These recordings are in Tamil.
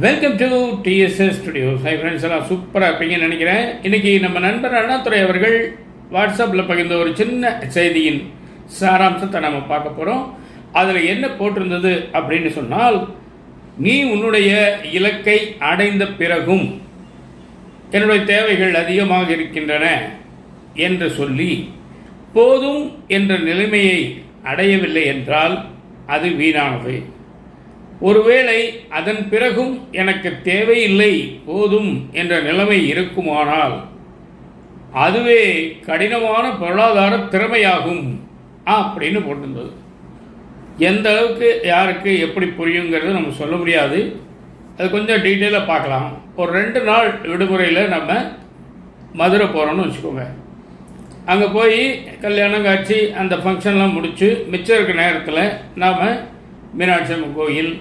Welcome to TDS studios. Hi friends, எல்லாம் சூப்பராக இருப்பீங்கன்னு நினைக்கிறேன். இன்றைக்கி நம்ம நண்பர் அண்ணாதுரை அவர்கள் வாட்ஸ்அப்பில் பகிர்ந்த ஒரு சின்ன செய்தியின் சாராம்சத்தை நம்ம பார்க்க போகிறோம். அதில் என்ன போட்டிருந்தது அப்படின்னு சொன்னால், நீ உன்னுடைய இலக்கை அடைந்த பிறகும் என்னுடைய தேவைகள் அதிகமாக இருக்கின்றன என்று சொல்லி போதும் என்ற நிலைமையை அடையவில்லை என்றால் அது வீணானது. ஒருவேளை அதன் பிறகும் எனக்கு தேவையில்லை, போதும் என்ற நிலைமை இருக்குமானால் அதுவே கடினமான பொருளாதார திறமையாகும் அப்படின்னு போட்டிருந்தது. எந்த அளவுக்கு யாருக்கு எப்படி புரியுங்கிறது நம்ம சொல்ல முடியாது. அது கொஞ்சம் டீட்டெயிலாக பார்க்கலாம். ஒரு 2 நாள் விடுமுறையில் நம்ம மதுரை போகிறோன்னு வச்சுக்கோங்க. அங்கே போய் கல்யாணம் காட்சி அந்த ஃபங்க்ஷன்லாம் முடித்து மிச்சம் இருக்க நேரத்தில் நாம் மீனாட்சி அம்மன் கோயில்,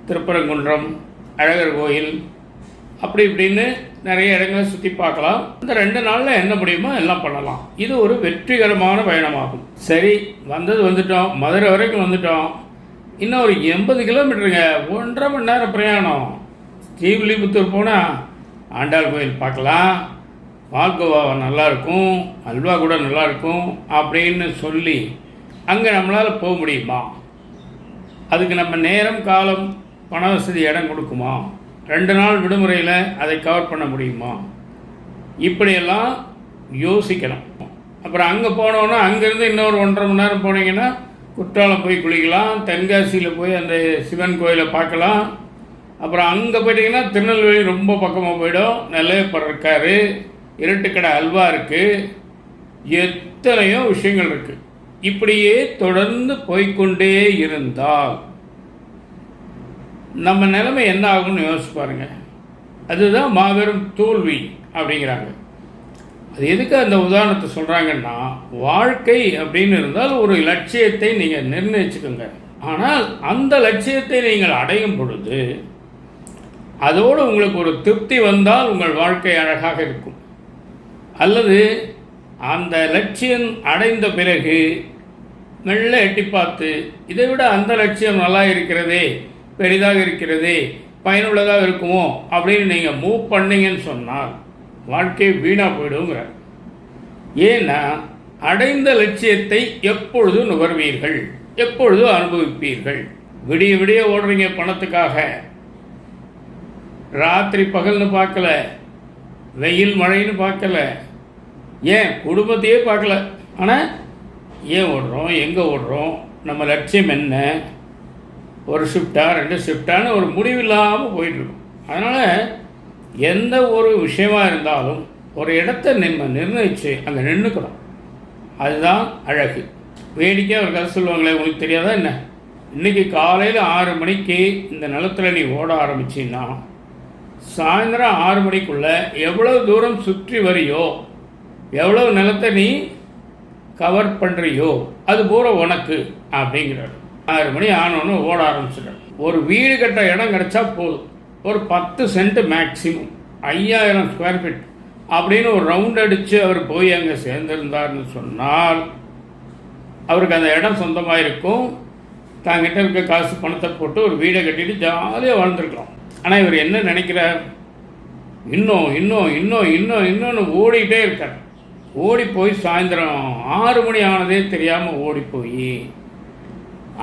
திருப்பரங்குன்றம், அழகர் கோயில், அப்படி இப்படின்னு நிறைய இடங்களை சுற்றி பார்க்கலாம். இந்த 2 நாளில் என்ன முடியுமோ எல்லாம் பண்ணலாம். இது ஒரு வெற்றிகரமான பயணமாகும். சரி, வந்துட்டோம், மதுரை வரைக்கும் வந்துட்டோம். இன்னும் ஒரு 80 கிலோமீட்டருங்க, 1.5 மணி நேரம் பிரயாணம். ஸ்ரீவில்லிபுத்தூர் போனால் ஆண்டாள் கோயில் பார்க்கலாம், பால்கோவா நல்லாயிருக்கும், அல்வா கூட நல்லாயிருக்கும் அப்படின்னு சொல்லி அங்கே நம்மளால் போக முடியுமா? அதுக்கு நம்ம நேரம், காலம், பண வசதி இடம் கொடுக்குமா? 2 நாள் விடுமுறையில் அதை கவர் பண்ண முடியுமா? இப்படியெல்லாம் யோசிக்கணும். அப்புறம் அங்கே போனோன்னா அங்கேருந்து இன்னொரு 1.5 மணி நேரம் போனீங்கன்னா குற்றாலம் போய் குளிக்கலாம், தென்காசியில் போய் அந்த சிவன் கோயிலை பார்க்கலாம். அப்புறம் அங்கே போயிட்டிங்கன்னா திருநெல்வேலி ரொம்ப பக்கமாக போயிடும், நெல்லையப்பர் இருக்கார், இருட்டுக்கடை அல்வா இருக்குது, எத்தனையோ விஷயங்கள் இருக்குது. இப்படியே தொடர்ந்து போய்கொண்டே இருந்தால் நம்ம நிலைமை என்ன ஆகும்னு யோசிச்சு பாருங்க. அதுதான் மாபெரும் தோல்வி அப்படிங்கிறாங்க. அது எதுக்கு அந்த உதாரணத்தை சொல்கிறாங்கன்னா, வாழ்க்கை அப்படின்னு இருந்தால் ஒரு லட்சியத்தை நீங்கள் நிர்ணயிச்சுக்கோங்க. ஆனால் அந்த லட்சியத்தை நீங்கள் அடையும் பொழுது அதோடு உங்களுக்கு ஒரு திருப்தி வந்தால் உங்கள் வாழ்க்கை அழகாக இருக்கும். அல்லது அந்த லட்சியம் அடைந்த பிறகு மெல்ல எட்டி பார்த்து இதை விட அந்த லட்சியம் நல்லா இருக்கிறதே, பெரிதாக இருக்கிறதே, பயனுள்ளதாக இருக்குமோ அப்படின்னு நீங்கள் மூவ் பண்ணீங்கன்னு சொன்னால் வாழ்க்கை வீணாக போயிடுங்கிறார். ஏன்னா அடைந்த லட்சியத்தை எப்பொழுது நுகர்வீர்கள், எப்பொழுது அனுபவிப்பீர்கள்? விடிய விடிய ஓடுறீங்க பணத்துக்காக, ராத்திரி பகல்னு பார்க்கல, வெயில் மழைன்னு பார்க்கல, ஏன் குடும்பத்தையே பார்க்கல. ஆனால் ஏன் ஓடுறோம், எங்கே ஓடுறோம், நம்ம லட்சியம் என்ன, ஒரு ஷிஃப்டா 2 ஷிஃப்டான்னு ஒரு முடிவில்லாமல் போயிட்டுருக்கோம். அதனால் எந்த ஒரு விஷயமாக இருந்தாலும் ஒரு இடத்த நம்ம நிர்ணயித்து அங்கே நின்றுக்கணும். அதுதான் அழகு. வேடிக்கையாக ஒரு கதை சொல்லுவாங்களே, உங்களுக்கு தெரியாதா என்ன? இன்றைக்கி காலையில் 6 மணிக்கு இந்த நிலத்தில் நீ ஓட ஆரம்பிச்சின்னா சாயந்தரம் 6 மணிக்குள்ளே எவ்வளோ தூரம் சுற்றி வரியோ, எவ்வளோ நிலத்தை நீ கவர் பண்ணுறியோ அது பூரா உனக்கு அப்படிங்கிறார். 6 மணி ஆனோன்னு ஓட ஆரம்பிச்சிட்டார். ஒரு வீடு கட்ட இடம் கிடச்சா போதும், ஒரு 10 சென்ட் மேக்சிமம், 5000 ஸ்கொயர் ஃபீட் அப்படின்னு ஒரு ரவுண்ட் அடித்து அவர் போய் அங்கே சேர்ந்துருந்தார்னு சொன்னால் அவருக்கு அந்த இடம் சொந்தமாக இருக்கும். தாங்கிட்ட இருக்க காசு பணத்தை போட்டு ஒரு வீடை கட்டிட்டு ஜாலியாக வாழ்ந்துருக்கலாம். ஆனால் இவர் என்ன நினைக்கிறார்? இன்னொன்று ஓடிக்கிட்டே இருக்கார். ஓடி போய் சாயந்தரம் 6 மணி ஆனதே தெரியாமல் ஓடி போய்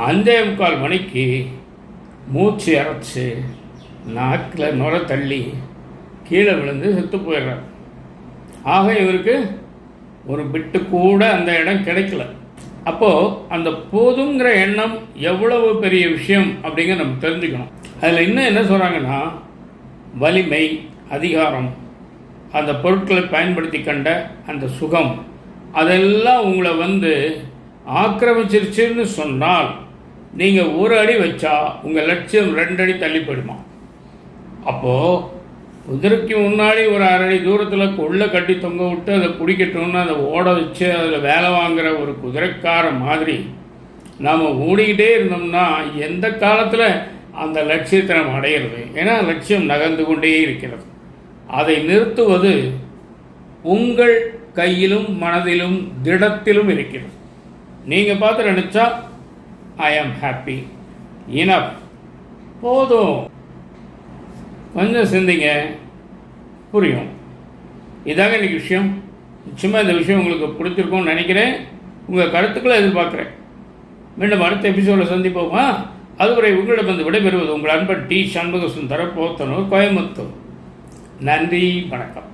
5:45 மணிக்கு மூச்சு இறச்சி நாக்கில் நுர தள்ளி கீழே விழுந்து செத்து போயிடுறார். ஆக இவருக்கு ஒரு பிட்டு கூட அந்த இடம் கிடைக்கல. அப்போது அந்த போதுங்கிற எண்ணம் எவ்வளவு பெரிய விஷயம் அப்படிங்கிற நம்ம தெரிஞ்சுக்கணும். அதில் இன்னும் என்ன சொல்கிறாங்கன்னா, வலிமை, அதிகாரம், அந்த பொருட்களை பயன்படுத்தி கண்ட அந்த சுகம், அதெல்லாம் உங்களை ஆக்கிரமிச்சிருச்சுன்னு சொன்னால் நீங்கள் 1 அடி வச்சா உங்கள் லட்சியம் 2 அடி தள்ளி போயிடுமா? அப்போது குதிரைக்கு முன்னாடி ஒரு 1/2 அடி தூரத்தில் கொள்ளை கட்டி தொங்க விட்டு அதை பிடிக்கட்டும்னு அதை ஓட வச்சு அதில் வேலை வாங்குகிற ஒரு குதிரைக்கார மாதிரி நாம் ஓடிக்கிட்டே இருந்தோம்னா எந்த காலத்தில் அந்த லட்சியத்தை நம்ம அடையிறது? ஏன்னா லட்சியம் நகர்ந்து கொண்டே இருக்கிறது. அதை நிறுத்துவது உங்கள் கையிலும் மனதிலும் திடத்திலும் இருக்கிறது. நீங்கள் பார்த்து நினச்சா ஐ ஆம் ஹாப்பி, இனஃப், போதும், கொஞ்சம் சிந்திங்க, புரியும். இதாங்க இன்றைக்கி விஷயம். நிச்சயமாக இந்த விஷயம் உங்களுக்கு பிடிச்சிருக்கும்னு நினைக்கிறேன். உங்கள் கருத்துக்களை எதிர்பார்க்குறேன். மீண்டும் அடுத்த எபிசோடில் சந்திப்போமா? அதுவரை உங்களிடம் வந்து விடைபெறுவது உங்கள் அன்பன் டி. சண்முக சுந்தர போத்தனூர், கோயம்புத்தூர். நன்றி, வணக்கம்.